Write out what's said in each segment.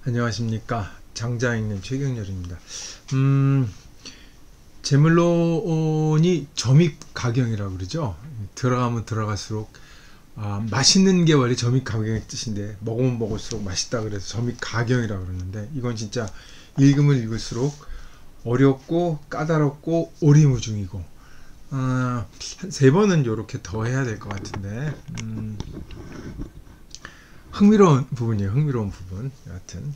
안녕하십니까. 장자 읽는 최경렬입니다. 재물론이 점입 가경이라고 그러죠. 들어가면 들어갈수록 맛있는 게 원래 점입 가경의 뜻인데 먹으면 먹을수록 맛있다 그래서 점입 가경이라고 그러는데 이건 진짜 읽으면 읽을수록 어렵고 까다롭고 오리무중이고 한 3번은 이렇게 더 해야 될 것 같은데 흥미로운 부분이에요. 흥미로운 부분. 여하튼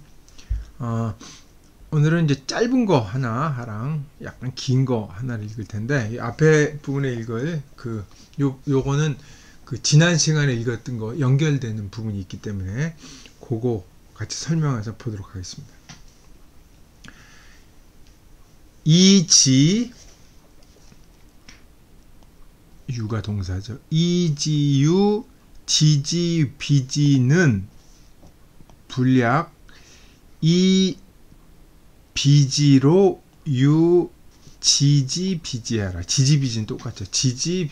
오늘은 이제 짧은 거 하나랑 약간 긴 거 하나를 읽을 텐데 이 앞에 부분에 읽을 요거는 지난 시간에 읽었던 거 연결되는 부분이 있기 때문에 그거 같이 설명해서 보도록 하겠습니다. 이지 유가 동사죠. 이지유 지지 비지는 불약 이 비지로 유 지지 비지하라. 지지 비지는 똑같죠. 지지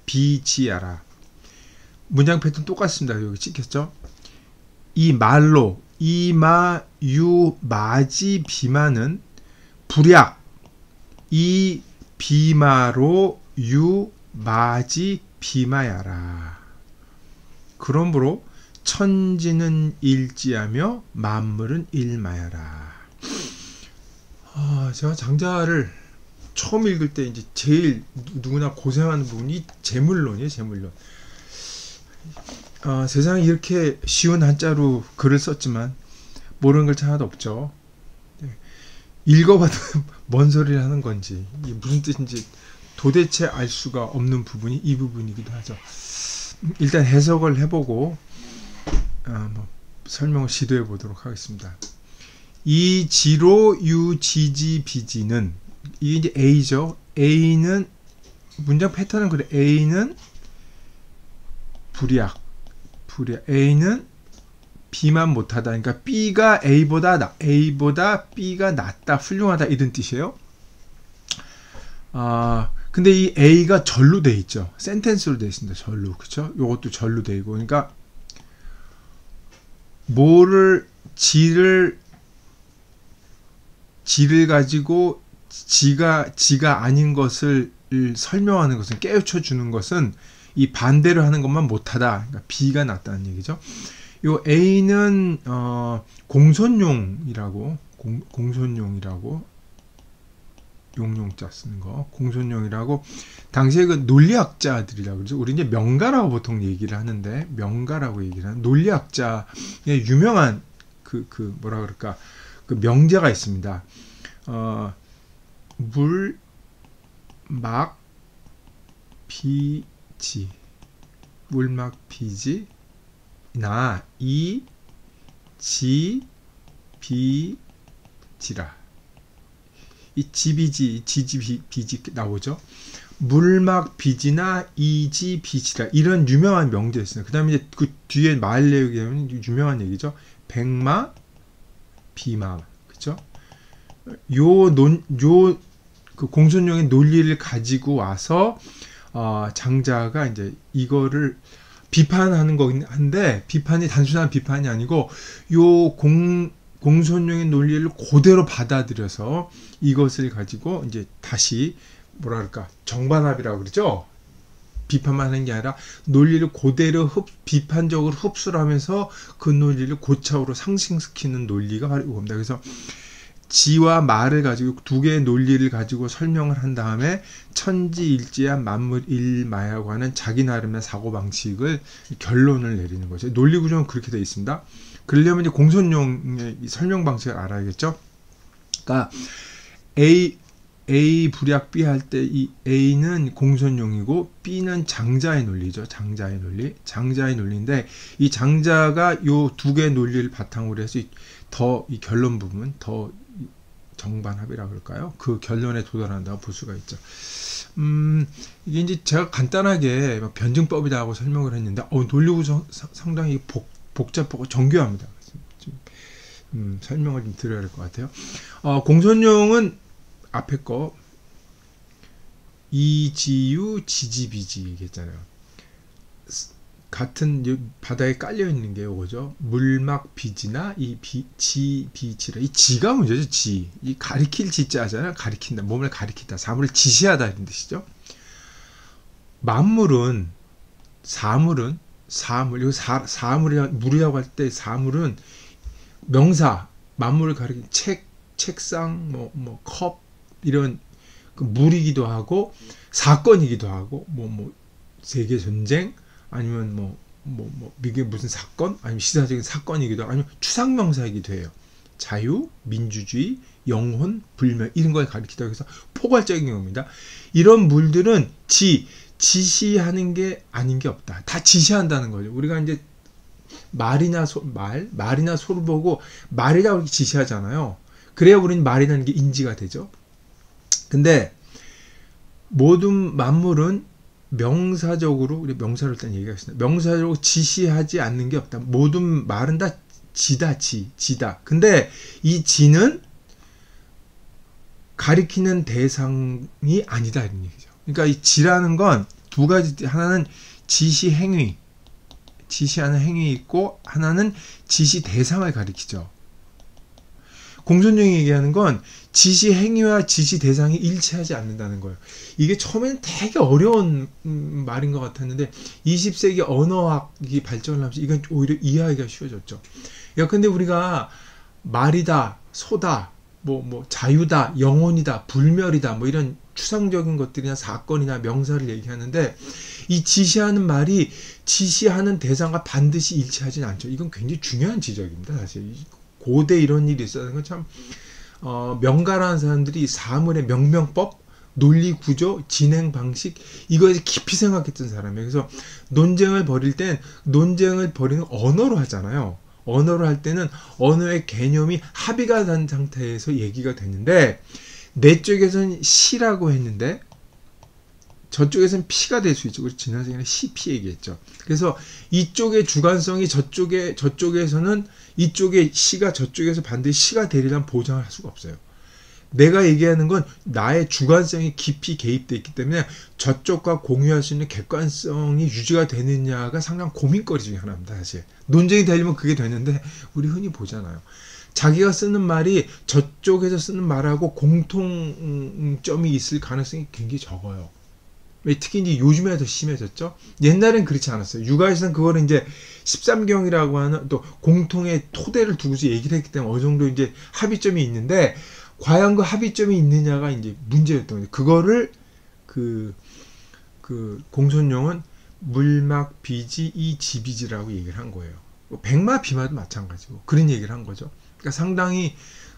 비지하라. 문장 패턴 똑같습니다. 여기 찍혔죠. 이 말로 이마 유 마지 비마는 불약 이 비마로 유 마지 비마야라. 그러므로 천지는 일지하며 만물은 일마야라. 제가 장자를 처음 읽을 때 이제 제일 누구나 고생하는 부분이 재물론이에요. 재물론. 세상에 이렇게 쉬운 한자로 글을 썼지만 모르는 글 하나도 없죠. 읽어봐도 뭔 소리를 하는 건지 이게 무슨 뜻인지 도대체 알 수가 없는 부분이 이 부분이기도 하죠. 일단 해석을 해보고 설명을 시도해 보도록 하겠습니다. 이 지로 유 지지 비지는 이게 이제 A죠. A는 문장 패턴은 그래. A는 불약 A는 B만 못하다. 그러니까 B가 A보다 B가 낫다, 훌륭하다 이런 뜻이에요. 근데 이 A가 절로 돼 있죠. 센텐스로 돼 있습니다. 절로. 그쵸? 요것도 절로 돼 있고. 그러니까 지를 가지고 지가 아닌 것을 설명하는 것은 깨우쳐 주는 것은 이 반대로 하는 것만 못하다. 그러니까 B가 낫다는 얘기죠. 요 A는 공손용이라고 용용자 쓰는 거 공손용이라고 당시에 그 논리학자들이라고 그러죠. 우리 이제 명가라고 보통 얘기를 하는데 명가라고 얘기를 하는 논리학자의 유명한 뭐라 그럴까 그 명제가 있습니다. 물, 막, 비지, 물막, 비지, 나, 이, 지, 비, 지라. 이 지비지, 지지, 비지 나오죠. 물막, 비지나, 이지, 비지라. 이런 유명한 명제가 있어요. 그 다음에 이제 그 뒤에 말 내용이 유명한 얘기죠. 백마, 비마. 그쵸? 그 공손용의 논리를 가지고 와서, 장자가 이제 이거를 비판하는 거긴 한데, 비판이 단순한 비판이 아니고, 공손용의 논리를 그대로 받아들여서 이것을 가지고 이제 다시 뭐랄까 정반합이라고 그러죠. 비판만 하는 게 아니라 논리를 그대로 비판적으로 흡수를 하면서 그 논리를 고차원으로 상승시키는 논리가 바로 이겁니다. 그래서 지와 말을 가지고 두 개의 논리를 가지고 설명을 한 다음에 천지일지한 만물일마야고 하는 자기 나름의 사고방식을 결론을 내리는 거죠. 논리구조는 그렇게 되어 있습니다. 그러려면 이제 공손용의 설명 방식을 알아야겠죠. 그러니까 A 불약 B 할 때 이 A는 공손용이고 B는 장자의 논리죠. 장자의 논리인데 이 장자가 요 두 개의 논리를 바탕으로 해서 더 이 결론 부분 더 정반합이라고 그럴까요? 그 결론에 도달한다고 볼 수가 있죠. 이게 이제 제가 간단하게 변증법이다 하고 설명을 했는데 논리구조 상당히 복잡하고 정교합니다. 설명을 좀 드려야 될 것 같아요. 공손용은 앞에 거 이지유 지지비지 얘기했잖아요. 같은 바닥에 깔려 있는 게 요거죠. 물막 비지나 이 비치라. 이 지가 문제죠. 지. 이 가리킬 지자잖아요. 가리킨다. 몸을 가리킨다. 사물을 지시하다 이런 뜻이죠. 만물은 사물, 이거 사물이라고 물이라고 할 때 사물은 명사, 만물을 가리킨 책상, 컵 이런 그 물이기도 하고 사건이기도 하고 세계 전쟁 아니면 이게 무슨 사건 아니면 시사적인 사건이기도 하고 아니면 추상명사이기도 해요. 자유, 민주주의, 영혼, 불멸 이런 걸 가리키다 해서 포괄적인 경우입니다. 이런 물들은 지시하는 게 아닌 게 없다. 다 지시한다는 거죠. 우리가 이제 말이나 소를 보고 말이라고 이렇게 지시하잖아요. 그래야 우리는 말이라는 게 인지가 되죠. 근데 모든 만물은 명사적으로 우리 명사를 일단 얘기하겠습니다. 명사적으로 지시하지 않는 게 없다. 모든 말은 다 지다. 근데 이 지는 가리키는 대상이 아니다 이런 얘기죠. 그러니까 이 지라는 건 두 가지, 하나는 지시 행위, 지시하는 행위 있고 하나는 지시 대상을 가리키죠. 공존중이 얘기하는 건 지시 행위와 지시 대상이 일치하지 않는다는 거예요. 이게 처음에는 되게 어려운 말인 것 같았는데 20세기 언어학이 발전을 하면서 이건 오히려 이해하기가 쉬워졌죠. 야, 근데 우리가 말이다, 소다, 자유다, 영혼이다, 불멸이다, 이런 추상적인 것들이나 사건이나 명사를 얘기하는데 이 지시하는 말이 지시하는 대상과 반드시 일치하지는 않죠. 이건 굉장히 중요한 지적입니다. 사실 고대 이런 일이 있었는 건 참 명가라는 사람들이 사물의 명명법, 논리 구조, 진행 방식 이거에 깊이 생각했던 사람이에요. 그래서 논쟁을 벌일 땐 논쟁을 벌이는 언어로 하잖아요. 언어로 할 때는 언어의 개념이 합의가 된 상태에서 얘기가 되는데 내 쪽에서는 시라고 했는데 저쪽에서는 피가 될 수 있죠. 우리 지난 시간에 시,피 얘기했죠. 그래서 이쪽의 주관성이 저쪽에서는 이쪽의 시가 저쪽에서 반드시 시가 되리란 보장을 할 수가 없어요. 내가 얘기하는 건 나의 주관성이 깊이 개입되어 있기 때문에 저쪽과 공유할 수 있는 객관성이 유지가 되느냐가 상당히 고민거리 중에 하나입니다. 사실 논쟁이 되려면 그게 되는데 우리 흔히 보잖아요. 자기가 쓰는 말이 저쪽에서 쓰는 말하고 공통점이 있을 가능성이 굉장히 적어요. 특히 이제 요즘에 더 심해졌죠. 옛날엔 그렇지 않았어요. 육아에서는 그거를 이제 13경이라고 하는 또 공통의 토대를 두고서 얘기를 했기 때문에 어느 정도 이제 합의점이 있는데 과연 그 합의점이 있느냐가 이제 문제였던 거죠. 그거를 그 공손용은 물막 비지 이 지비지라고 얘기를 한 거예요. 백마 비마도 마찬가지고 그런 얘기를 한 거죠. 그러니까 상당히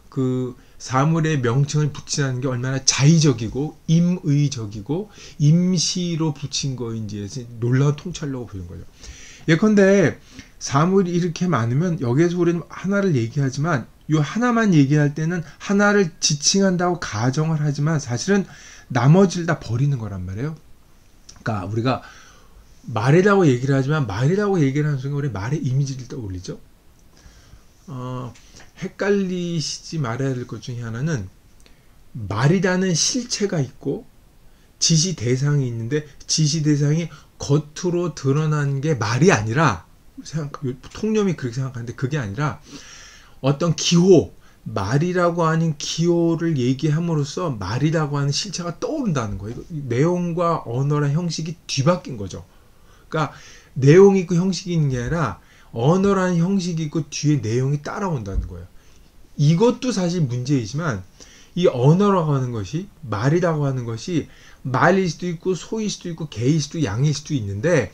그 사물의 명칭을 붙이는 게 얼마나 자의적이고 임의적이고 임시로 붙인 거인지에서 놀라운 통찰력을 보이는 거죠. 예컨대 사물이 이렇게 많으면 여기에서 우리는 하나를 얘기하지만 이 하나만 얘기할 때는 하나를 지칭한다고 가정을 하지만 사실은 나머지를 다 버리는 거란 말이에요. 그러니까 우리가 말이라고 얘기를 하지만 말이라고 얘기를 하는 순간 우리 말의 이미지를 떠올리죠. 헷갈리시지 말아야 될 것 중에 하나는 말이라는 실체가 있고 지시 대상이 있는데 지시 대상이 겉으로 드러난 게 말이 아니라 통념이 그렇게 생각하는데 그게 아니라 어떤 기호, 말이라고 하는 기호를 얘기함으로써 말이라고 하는 실체가 떠오른다는 거예요. 내용과 언어랑 형식이 뒤바뀐 거죠. 그러니까 내용이 있고 형식이 있는 게 아니라 언어라는 형식이 있고 뒤에 내용이 따라온다는 거예요. 이것도 사실 문제이지만 이 언어라고 하는 것이 말이라고 하는 것이 말일 수도 있고 소일 수도 있고 개일 수도 양일 수도 있는데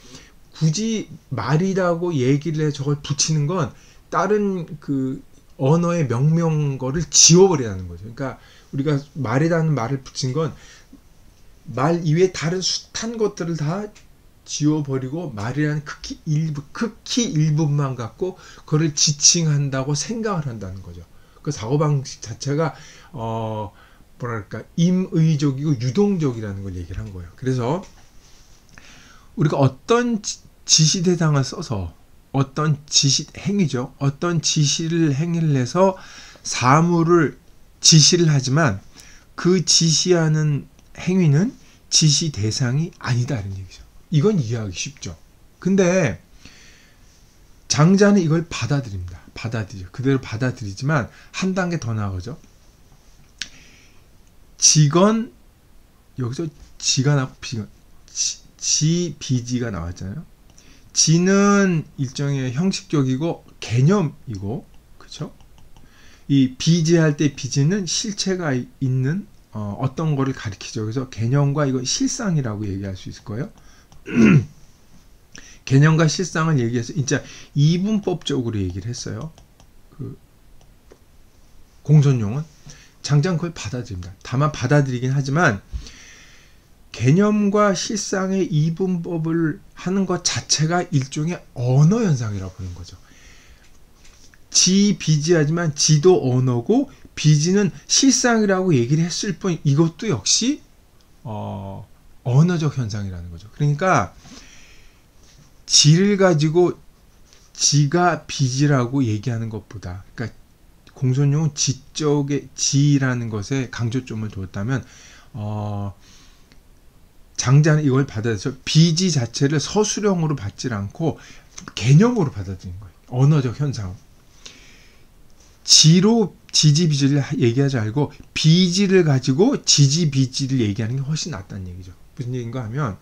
굳이 말이라고 얘기를 해 저걸 붙이는 건 다른 그 언어의 명명어를 지워버리라는 거죠. 그러니까 우리가 말이라는 말을 붙인 건 말 이외에 다른 숱한 것들을 다 지워버리고 말이라는 극히 일부만 갖고 그걸 지칭한다고 생각을 한다는 거죠. 그 사고방식 자체가 뭐랄까 임의적이고 유동적이라는 걸 얘기를 한 거예요. 그래서 우리가 어떤 지시 대상을 써서 어떤 지시 행위죠. 어떤 행위를 해서 사물을 지시를 하지만 그 지시하는 행위는 지시 대상이 아니다 이런 얘기죠. 이건 이해하기 쉽죠. 근데 장자는 이걸 받아들입니다. 받아들여. 그대로 받아들이지만 한 단계 더 나아가죠. 직언, 여기서 지가 나고 비건, 비지가 나왔잖아요. 지는 일종의 형식적이고 개념이고, 그렇죠? 이 비지할 때 비지는 실체가 있는 어떤 거를 가리키죠. 그래서 개념과 이거 실상이라고 얘기할 수 있을 거예요. 개념과 실상을 얘기해서 진짜 이분법적으로 얘기를 했어요. 그 공손용은 장자는 그걸 받아들입니다. 다만 받아들이긴 하지만 개념과 실상의 이분법을 하는 것 자체가 일종의 언어 현상이라고 보는 거죠. 비지하지만 지도 언어고 비지는 실상이라고 얘기를 했을 뿐 이것도 역시 언어적 현상이라는 거죠. 그러니까 지를 가지고 지가 비지라고 얘기하는 것보다, 그러니까 공손용은 지적의 지라는 것에 강조점을 두었다면 장자는 이걸 받아들여서 비지 자체를 서술형으로 받지 않고 개념으로 받아들이는 거예요. 언어적 현상. 지로 지지비지를 얘기하지 말고 비지를 가지고 지지비지를 얘기하는 게 훨씬 낫다는 얘기죠. 무슨 얘기인가 하면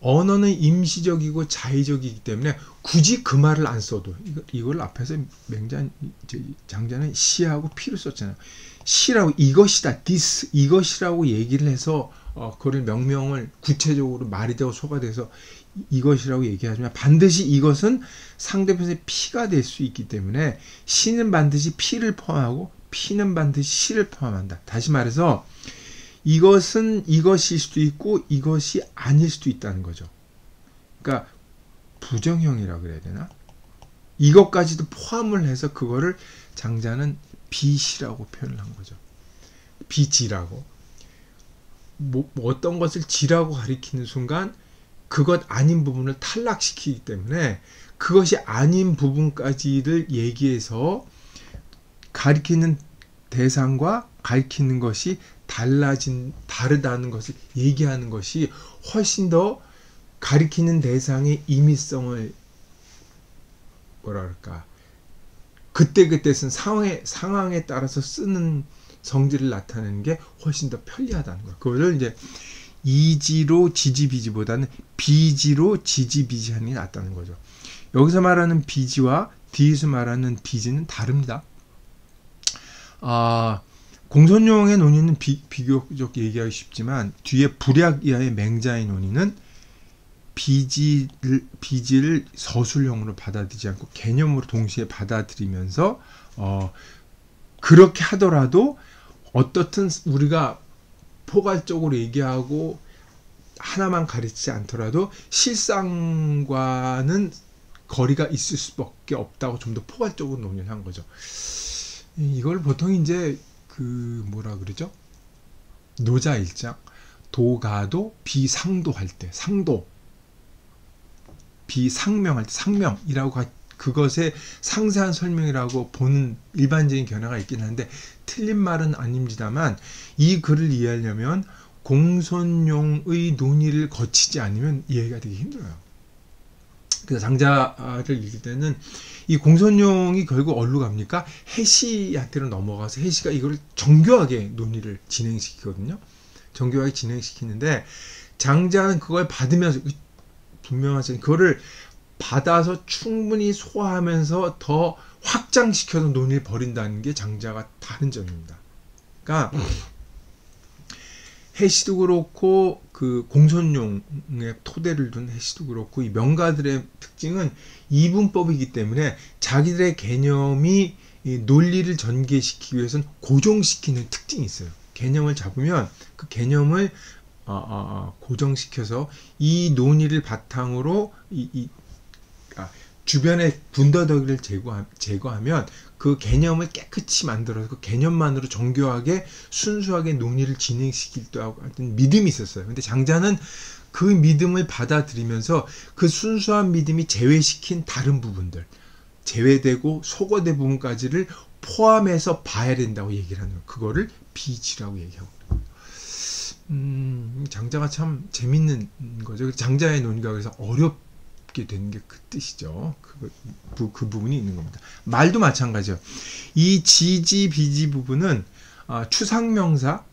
언어는 임시적이고 자의적이기 때문에 굳이 그 말을 안 써도 이걸 앞에서 장자는 시하고 피를 썼잖아요. 시라고 이것이다, this 이것이라고 얘기를 해서 그걸 명명을 구체적으로 말이 되고 소가 돼서 이것이라고 얘기하지만 반드시 이것은 상대편의 피가 될 수 있기 때문에 시는 반드시 피를 포함하고 피는 반드시 시를 포함한다. 다시 말해서 이것은 이것일 수도 있고 이것이 아닐 수도 있다는 거죠. 그러니까 부정형이라고 그래야 되나? 이것까지도 포함을 해서 그거를 장자는 비시라고 표현을 한 거죠. 비지라고. 뭐 어떤 것을 지라고 가리키는 순간 그것 아닌 부분을 탈락시키기 때문에 그것이 아닌 부분까지를 얘기해서 가리키는 대상과 가리키는 것이 다르다는 것을 얘기하는 것이 훨씬 더 가리키는 대상의 임의성을 뭐랄까 그때그때 쓴 상황에 따라서 쓰는 성질을 나타내는 게 훨씬 더 편리하다는 거예요. 그거를 이제 이지로 지지비지보다는 비지로 지지비지하는 게 낫다는 거죠. 여기서 말하는 비지와 뒤에서 말하는 비지는 다릅니다. 공손용의 논의는 비교적 얘기하기 쉽지만 뒤에 불약이하의 맹자의 논의는 비지를 서술형으로 받아들이지 않고 개념으로 동시에 받아들이면서 그렇게 하더라도 어떻든 우리가 포괄적으로 얘기하고 하나만 가르치지 않더라도 실상과는 거리가 있을 수밖에 없다고 좀 더 포괄적으로 논의를 한 거죠. 이걸 보통 이제 뭐라 그러죠? 노자일장 도가도 비상도할 때 상도 비상명할 때 상명이라고 그것의 상세한 설명이라고 보는 일반적인 견해가 있긴 한데 틀린 말은 아닙니다만 이 글을 이해하려면 공손용의 논의를 거치지 않으면 이해가 되기 힘들어요. 그래서 장자를 읽을 때는 이 공손용이 결국 어디로 갑니까? 해시한테로 넘어가서 해시가 이걸 정교하게 논의를 진행시키거든요. 정교하게 진행시키는데 장자는 그걸 받으면서 분명하죠. 그거를 받아서 충분히 소화하면서 더 확장시켜서 논의를 벌인다는 게 장자가 다른 점입니다. 그러니까 해시도 그렇고 그 공손용의 토대를 둔 해시도 그렇고 이 명가들의 특징은 이분법이기 때문에 자기들의 개념이 논리를 전개시키기 위해서는 고정시키는 특징이 있어요. 개념을 잡으면 그 개념을 고정시켜서 이 논의를 바탕으로 주변의 군더더기를 제거하면 그 개념을 깨끗이 만들어서 그 개념만으로 정교하게 순수하게 논의를 진행시키기도 하고 하여튼 믿음이 있었어요. 근데 장자는 그 믿음을 받아들이면서 그 순수한 믿음이 제외시킨 다른 부분들, 제외되고 소거된 부분까지를 포함해서 봐야 된다고 얘기를 하는 거예요. 그거를 비지라고 얘기하고 장자가 참 재밌는 거죠. 장자의 논의가 그래서 없게 되는 게 그 뜻이죠. 그 부분이 있는 겁니다. 말도 마찬가지예요. 이 지지 비지 부분은 추상명사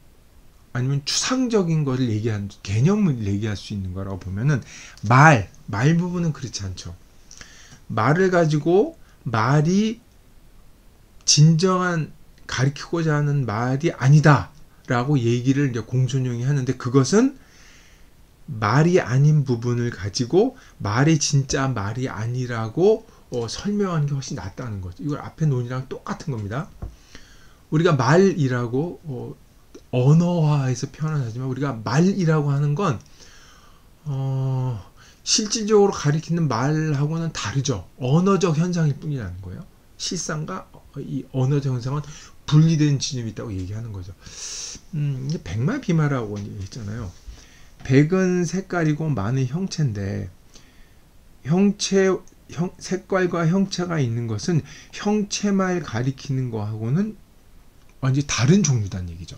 아니면 추상적인 거를 얘기하는 개념을 얘기할 수 있는 거라고 보면은 말 부분은 그렇지 않죠. 말을 가지고 말이 진정한 가리키고자 하는 말이 아니다라고 얘기를 이제 공손용이 하는데 그것은 말이 아닌 부분을 가지고 말이 진짜 말이 아니라고 설명하는 게 훨씬 낫다는 거죠. 이걸 앞에 논이랑 똑같은 겁니다. 우리가 말이라고 언어화해서 표현하지만 우리가 말이라고 하는 건 실질적으로 가리키는 말하고는 다르죠. 언어적 현상일 뿐이라는 거예요. 실상과 이 언어적 현상은 분리된 지점이 있다고 얘기하는 거죠. 이게 백마비마라고 했잖아요. 백은 색깔이고 마는 형체인데 색깔과 형체가 있는 것은 형체만 가리키는 거하고는 완전히 다른 종류다는 얘기죠.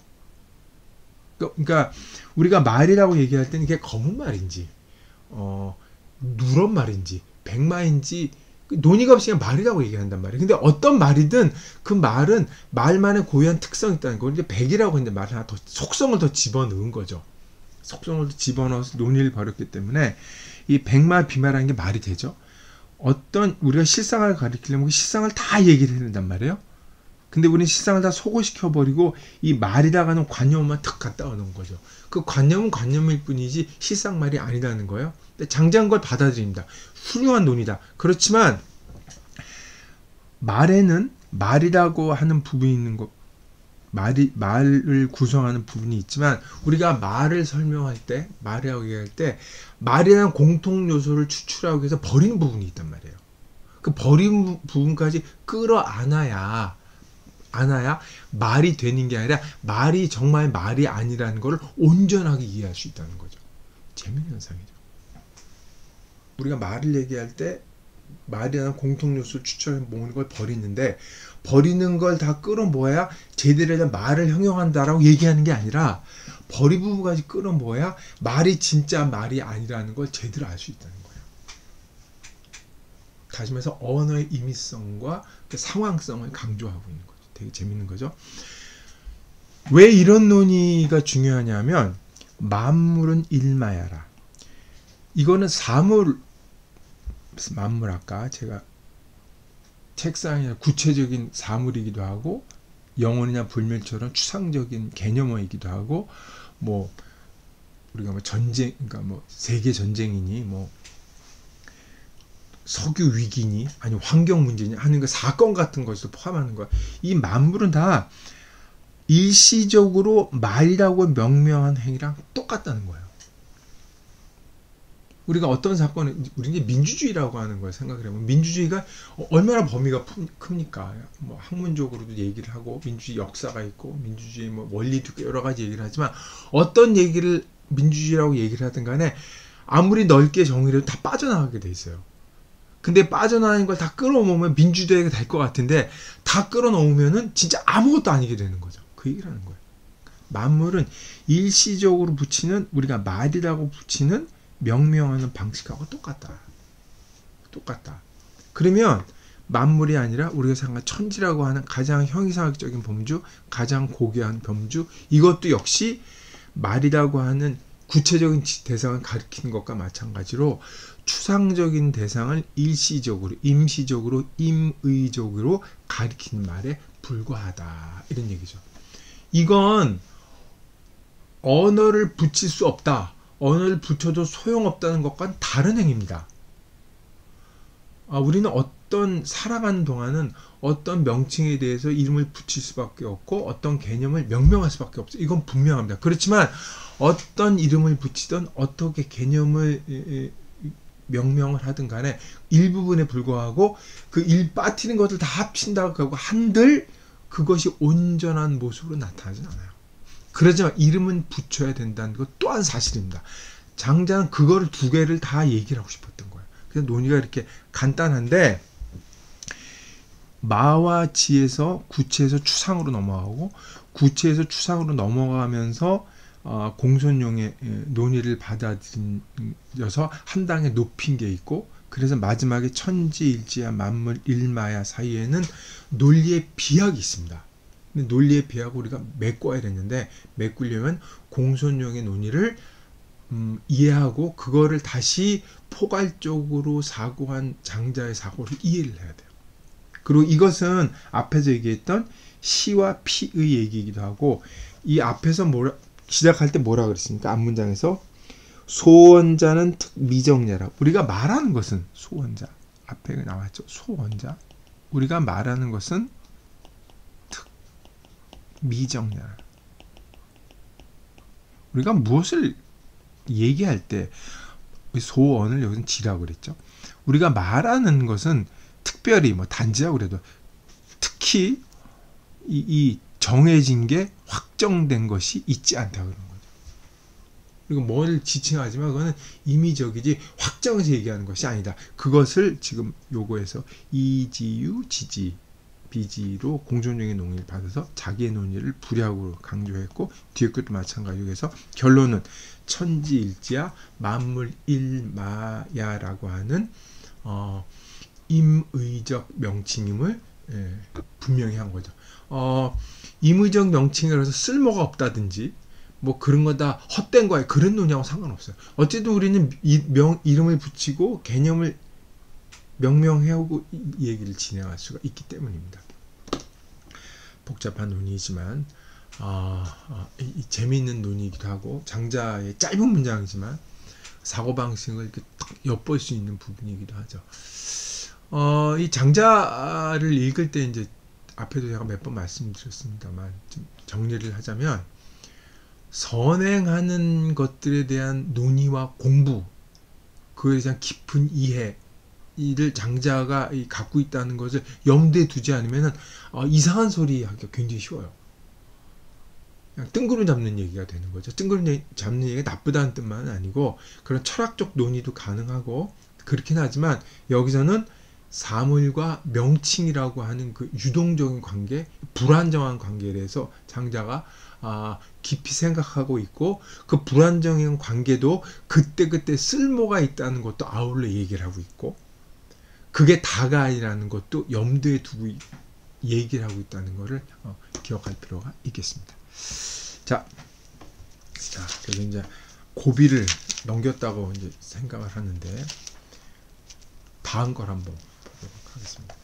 그러니까 우리가 말이라고 얘기할 때는 이게 검은 말인지 누런 말인지 백마인지 논의가 없이 그냥 말이라고 얘기한단 말이에요. 근데 어떤 말이든 그 말은 말만의 고유한 특성이 있다는 거. 이제 백이라고 했는데 말을 하나 더 속성을 더 집어넣은 거죠. 속성을 집어넣어서 논의를 벌였기 때문에 이 백마 비마라는 게 말이 되죠. 어떤 우리가 실상을 가리키려면 그 실상을 다 얘기를 해야 된단 말이에요. 근데 우리는 실상을 다 소고시켜버리고 이 말이라고 하는 관념만 탁 갖다 놓은 거죠. 그 관념은 관념일 뿐이지 실상 말이 아니라는 거예요. 근데 장장 걸 받아들입니다. 훌륭한 논의다. 그렇지만 말에는 말이라고 하는 부분이 있는 것, 말을 구성하는 부분이 있지만 우리가 말을 설명할 때, 말이라고 얘기할 때 말이라는 공통 요소를 추출하기 위해서 버리는 부분이 있단 말이에요. 그 버린 부분까지 끌어안아야 말이 되는 게 아니라 말이 정말 말이 아니라는 걸 온전하게 이해할 수 있다는 거죠. 재미있는 현상이죠. 우리가 말을 얘기할 때 말이라는 공통 요소를 추출해 모으는 걸 버리는데 버리는 걸 다 끌어모아야 제대로 된 말을 형용한다라고 얘기하는 게 아니라 버리 부분까지 끌어모아야 말이 진짜 말이 아니라는 걸 제대로 알 수 있다는 거예요. 다시 말해서 언어의 임의성과 그 상황성을 강조하고 있는 거죠. 되게 재밌는 거죠. 왜 이런 논의가 중요하냐면 만물은 일마야라. 이거는 만물 아까 제가 책상이나 구체적인 사물이기도 하고 영혼이나 불멸처럼 추상적인 개념어이기도 하고 뭐 우리가 뭐 전쟁 그러니까 뭐 세계 전쟁이니 뭐 석유 위기니 아니 환경 문제니 하는 그 사건 같은 것을 포함하는 거야. 이 만물은 다 일시적으로 말이라고 명명한 행위랑 똑같다는 거예요. 우리가 어떤 사건을 우리는 민주주의라고 하는 걸 생각을 해보면 민주주의가 얼마나 범위가 큽니까? 뭐 학문적으로도 얘기를 하고 민주주의 역사가 있고 민주주의 뭐 원리도 있고 여러 가지 얘기를 하지만 어떤 얘기를 민주주의라고 얘기를 하든 간에 아무리 넓게 정의를 해도 다 빠져나가게 돼 있어요. 근데 빠져나가는 걸 다 끌어모으면 민주주의가 될 것 같은데 다 끌어놓으면은 진짜 아무것도 아니게 되는 거죠. 그 얘기를 하는 거예요. 만물은 일시적으로 붙이는 우리가 말이라고 붙이는 명명하는 방식하고 똑같다. 그러면 만물이 아니라 우리가 생각하는 천지라고 하는 가장 형이상학적인 범주, 가장 고귀한 범주, 이것도 역시 말이라고 하는 구체적인 대상을 가리키는 것과 마찬가지로 추상적인 대상을 일시적으로, 임시적으로, 임의적으로 가리키는 말에 불과하다. 이런 얘기죠. 이건 언어를 붙일 수 없다. 언어를 붙여도 소용없다는 것과는 다른 행위입니다. 우리는 살아가는 동안은 어떤 명칭에 대해서 이름을 붙일 수밖에 없고 어떤 개념을 명명할 수밖에 없어요. 이건 분명합니다. 그렇지만 어떤 이름을 붙이든 어떻게 개념을 명명을 하든 간에 일부분에 불과하고 그 빠뜨린 것을 다 합친다고 하고 한들 그것이 온전한 모습으로 나타나진 않아요. 그러지만 이름은 붙여야 된다는 것 또한 사실입니다. 장자는 그거를 두 개를 다 얘기를 하고 싶었던 거예요. 그래서 논의가 이렇게 간단한데 마와 지에서 구체에서 추상으로 넘어가고 구체에서 추상으로 넘어가면서 공손용의 논의를 받아들여서 한 단계 높인 게 있고 그래서 마지막에 천지일지야 만물일마야 사이에는 논리의 비약이 있습니다. 근데 논리의 비약을 우리가 메꿔야 되는데, 메꾸려면 공손령의 논의를 이해하고 그거를 다시 포괄적으로 사고한 장자의 사고를 이해를 해야 돼요. 그리고 이것은 앞에서 얘기했던 시와 피의 얘기이기도 하고, 이 앞에서 시작할 때 뭐라 그랬습니까? 앞문장에서 소원자는 미정자라. 우리가 말하는 것은 소원자. 앞에 나왔죠. 소원자. 우리가 말하는 것은 미정자라. 우리가 무엇을 얘기할 때 소원을 여기서 지라고 그랬죠. 우리가 말하는 것은 특별히 단지라고 그래도 특히 이 정해진 게 확정된 것이 있지 않다고 그러는 거죠. 그리고 뭘 지칭하지만 그거는 임의적이지 확정해서 얘기하는 것이 아니다. 그것을 지금 요거에서 이지유, 지지, 비지로 공존력의 논의를 받아서 자기의 논의를 부략으로 강조했고, 뒤에 것도 마찬가지로 해서 결론은 천지일지야 만물일마야라고 하는 임의적 명칭임을 분명히 한 거죠. 임의적 명칭이라서 쓸모가 없다든지 그런 거 다 헛된 거야, 그런 논의하고 상관없어요. 어쨌든 우리는 이름을 붙이고 개념을 명명해오고 이 얘기를 진행할 수가 있기 때문입니다. 복잡한 논의이지만 재미있는 논의이기도 하고, 장자의 짧은 문장이지만 사고방식을 이렇게 딱 엿볼 수 있는 부분이기도 하죠. 이 장자를 읽을 때 이제 앞에도 제가 몇 번 말씀드렸습니다만, 좀 정리를 하자면, 선행하는 것들에 대한 논의와 공부, 그에 대한 깊은 이해를 장자가 갖고 있다는 것을 염두에 두지 않으면 이상한 소리 하기가 굉장히 쉬워요. 그냥 뜬구름 잡는 얘기가 되는 거죠. 뜬구름 잡는 얘기가 나쁘다는 뜻만은 아니고, 그런 철학적 논의도 가능하고 그렇긴 하지만, 여기서는 사물과 명칭이라고 하는 그 유동적인 관계, 불안정한 관계에 대해서 장자가 깊이 생각하고 있고, 그 불안정한 관계도 그때그때 쓸모가 있다는 것도 아울러 얘기를 하고 있고, 그게 다가 아니라는 것도 염두에 두고 얘기를 하고 있다는 것을 기억할 필요가 있겠습니다. 자, 그래서 이제 고비를 넘겼다고 이제 생각을 하는데, 다음 걸 한번 보도록 하겠습니다.